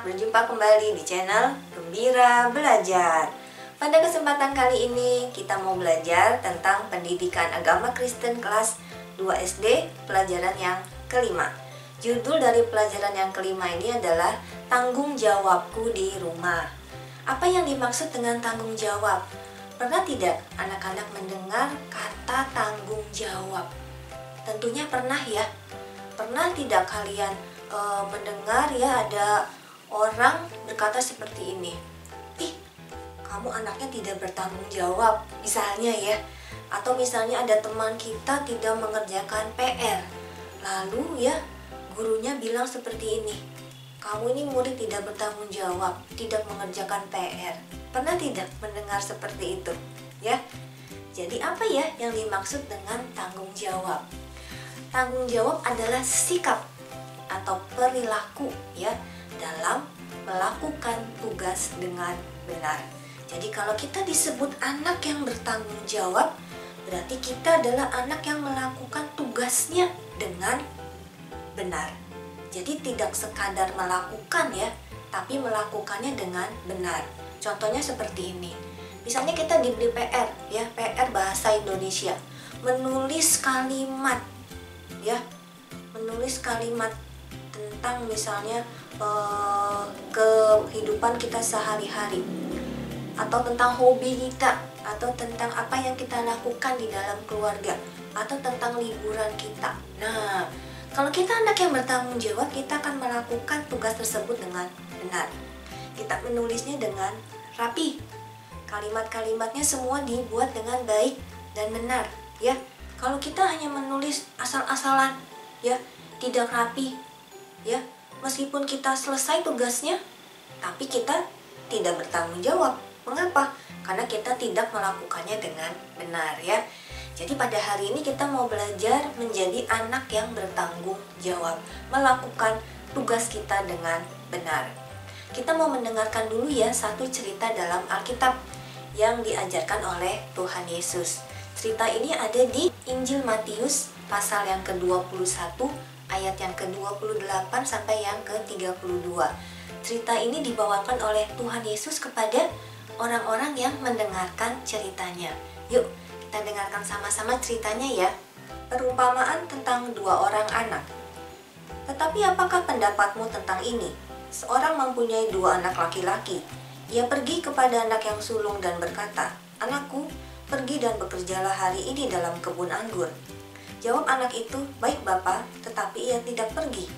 berjumpa kembali di channel Gembira Belajar. Pada kesempatan kali ini kita mau belajar tentang pendidikan agama Kristen kelas 2 SD, pelajaran yang kelima. Judul dari pelajaran yang kelima ini adalah Tanggung Jawabku di Rumah. Apa yang dimaksud dengan tanggung jawab? Pernah tidak anak-anak mendengar kata tanggung jawab? Tentunya pernah ya. Pernah tidak kalian mendengar ya ada orang berkata seperti ini, ih kamu anaknya tidak bertanggung jawab misalnya ya, atau misalnya ada teman kita tidak mengerjakan PR, lalu ya gurunya bilang seperti ini, kamu ini murid tidak bertanggung jawab, tidak mengerjakan PR. Pernah tidak mendengar seperti itu ya? Jadi apa ya yang dimaksud dengan tanggung jawab? Tanggung jawab adalah sikap atau perilaku ya dalam melakukan tugas dengan benar. Jadi kalau kita disebut anak yang bertanggung jawab, berarti kita adalah anak yang melakukan tugasnya dengan benar. Jadi tidak sekadar melakukan ya, tapi melakukannya dengan benar. Contohnya seperti ini. Misalnya kita diberi PR ya, PR bahasa Indonesia, menulis kalimat ya, menulis kalimat tentang misalnya kehidupan kita sehari-hari, atau tentang hobi kita, atau tentang apa yang kita lakukan di dalam keluarga, atau tentang liburan kita. Nah, kalau kita anak yang bertanggung jawab, kita akan melakukan tugas tersebut dengan benar. Kita menulisnya dengan rapi, kalimat-kalimatnya semua dibuat dengan baik dan benar ya. Kalau kita hanya menulis asal-asalan ya, tidak rapi ya, meskipun kita selesai tugasnya, tapi kita tidak bertanggung jawab. Mengapa? Karena kita tidak melakukannya dengan benar ya. Jadi pada hari ini kita mau belajar menjadi anak yang bertanggung jawab, melakukan tugas kita dengan benar. Kita mau mendengarkan dulu ya satu cerita dalam Alkitab yang diajarkan oleh Tuhan Yesus. Cerita ini ada di Injil Matius pasal yang ke-21 ayat yang ke-28 sampai yang ke-32. Cerita ini dibawakan oleh Tuhan Yesus kepada orang-orang yang mendengarkan ceritanya. Yuk, kita dengarkan sama-sama ceritanya ya. Perumpamaan tentang dua orang anak. Tetapi apakah pendapatmu tentang ini? Seorang mempunyai dua anak laki-laki. Ia pergi kepada anak yang sulung dan berkata, "Anakku, pergi dan bekerjalah hari ini dalam kebun anggur." Jawab anak itu, "Baik Bapa," tetapi ia tidak pergi.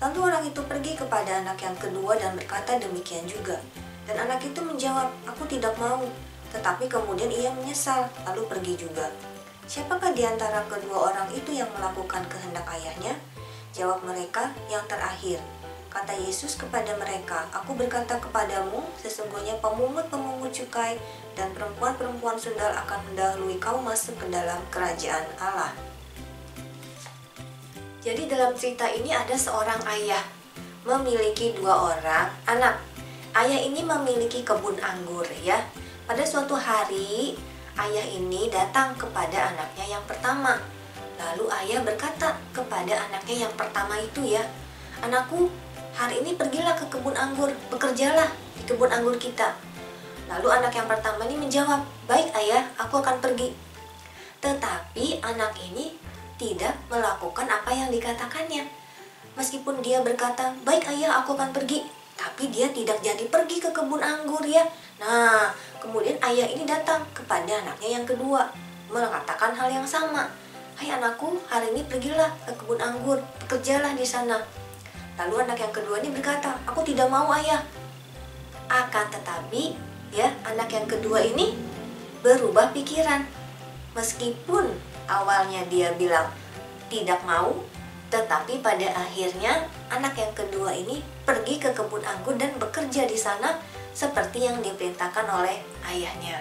Lalu orang itu pergi kepada anak yang kedua dan berkata demikian juga. Dan anak itu menjawab, "Aku tidak mau." Tetapi kemudian ia menyesal, lalu pergi juga. Siapakah di antara kedua orang itu yang melakukan kehendak ayahnya? Jawab mereka, "Yang terakhir." Kata Yesus kepada mereka, "Aku berkata kepadamu, sesungguhnya pemungut-pemungut cukai dan perempuan-perempuan sundal akan mendahului kaum masuk ke dalam kerajaan Allah." Jadi dalam cerita ini ada seorang ayah memiliki dua orang anak. Ayah ini memiliki kebun anggur ya. Pada suatu hari ayah ini datang kepada anaknya yang pertama. Lalu ayah berkata kepada anaknya yang pertama itu ya, "Anakku, hari ini pergilah ke kebun anggur, bekerjalah di kebun anggur kita." Lalu anak yang pertama ini menjawab, "Baik ayah, aku akan pergi." Tetapi anak ini tidak melakukan apa yang dikatakannya. Meskipun dia berkata, "Baik ayah, aku akan pergi," tapi dia tidak jadi pergi ke kebun anggur ya. Nah, kemudian ayah ini datang kepada anaknya yang kedua, mengatakan hal yang sama. "Hai anakku, hari ini pergilah ke kebun anggur, bekerjalah di sana." Lalu anak yang kedua ini berkata, "Aku tidak mau ayah." Akan tetapi ya, anak yang kedua ini berubah pikiran. Meskipun awalnya dia bilang tidak mau, tetapi pada akhirnya anak yang kedua ini pergi ke kebun anggur dan bekerja di sana seperti yang diperintahkan oleh ayahnya.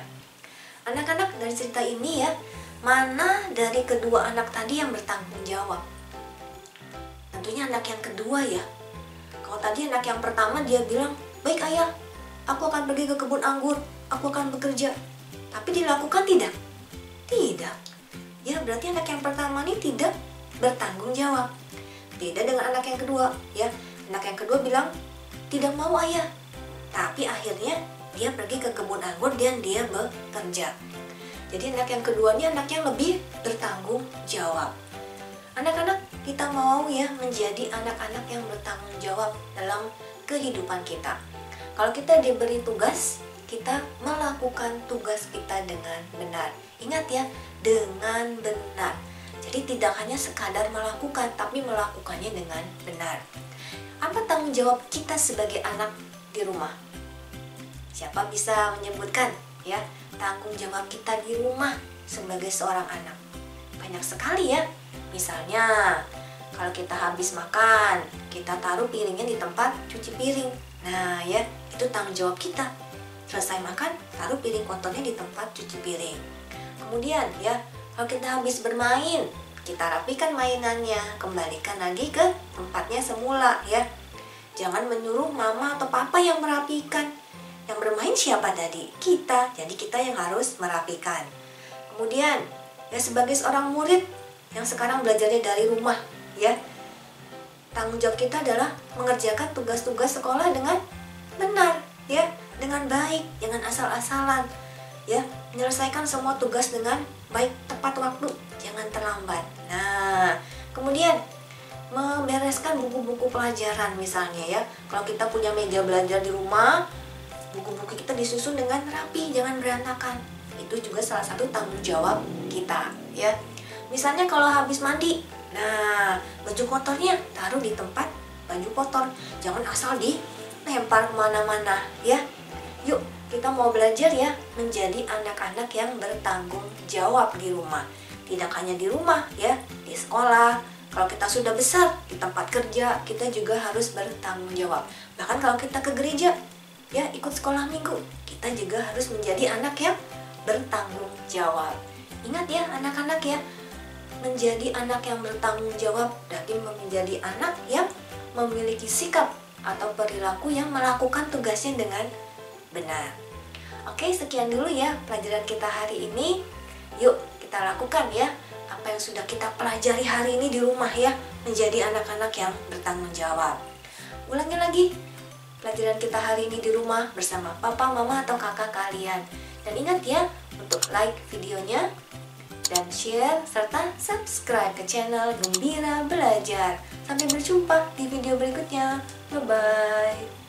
Anak-anak, dari cerita ini ya, mana dari kedua anak tadi yang bertanggung jawab? Tentunya anak yang kedua ya. Kalau tadi anak yang pertama dia bilang, "Baik ayah, aku akan pergi ke kebun anggur, aku akan bekerja." Tapi dilakukan tidak? Tidak. Ya berarti anak yang pertama ini tidak bertanggung jawab. Beda dengan anak yang kedua ya. Anak yang kedua bilang, tidak mau ayah. Tapi akhirnya dia pergi ke kebun anggur dan dia bekerja. Jadi anak yang kedua ini anak yang lebih bertanggung jawab. Anak-anak, kita mau ya menjadi anak-anak yang bertanggung jawab dalam kehidupan kita. Kalau kita diberi tugas, kita melakukan tugas kita dengan benar. Ingat ya, dengan benar. Jadi tidak hanya sekadar melakukan, tapi melakukannya dengan benar. Apa tanggung jawab kita sebagai anak di rumah? Siapa bisa menyebutkan ya tanggung jawab kita di rumah sebagai seorang anak? Banyak sekali ya. Misalnya, kalau kita habis makan, kita taruh piringnya di tempat cuci piring. Nah ya, itu tanggung jawab kita. Selesai makan, taruh piring kotornya di tempat cuci piring. Kemudian ya, kalau kita habis bermain, kita rapikan mainannya, kembalikan lagi ke tempatnya semula ya. Jangan menyuruh mama atau papa yang merapikan. Yang bermain siapa tadi? Kita. Jadi kita yang harus merapikan. Kemudian ya, sebagai seorang murid yang sekarang belajarnya dari rumah ya, tanggung jawab kita adalah mengerjakan tugas-tugas sekolah dengan benar ya, dengan baik, jangan asal-asalan ya, menyelesaikan semua tugas dengan baik, tepat waktu, jangan terlambat. Nah, kemudian membereskan buku-buku pelajaran misalnya ya. Kalau kita punya meja belajar di rumah, buku-buku kita disusun dengan rapi, jangan berantakan. Itu juga salah satu tanggung jawab kita ya. Misalnya kalau habis mandi, nah baju kotornya taruh di tempat baju kotor, jangan asal dilempar kemana-mana ya. Yuk kita mau belajar ya menjadi anak-anak yang bertanggung jawab di rumah. Tidak hanya di rumah ya, di sekolah. Kalau kita sudah besar, di tempat kerja, kita juga harus bertanggung jawab. Bahkan kalau kita ke gereja ya, ikut sekolah minggu, kita juga harus menjadi anak yang bertanggung jawab. Ingat ya anak-anak ya, menjadi anak yang bertanggung jawab berarti menjadi anak yang memiliki sikap atau perilaku yang melakukan tugasnya dengan benar. Oke, sekian dulu ya pelajaran kita hari ini. Yuk kita lakukan ya apa yang sudah kita pelajari hari ini di rumah ya, menjadi anak-anak yang bertanggung jawab. Ulangi lagi pelajaran kita hari ini di rumah bersama papa, mama, atau kakak kalian. Dan ingat ya untuk like videonya dan share serta subscribe ke channel Gembira Belajar. Sampai berjumpa di video berikutnya. Bye-bye.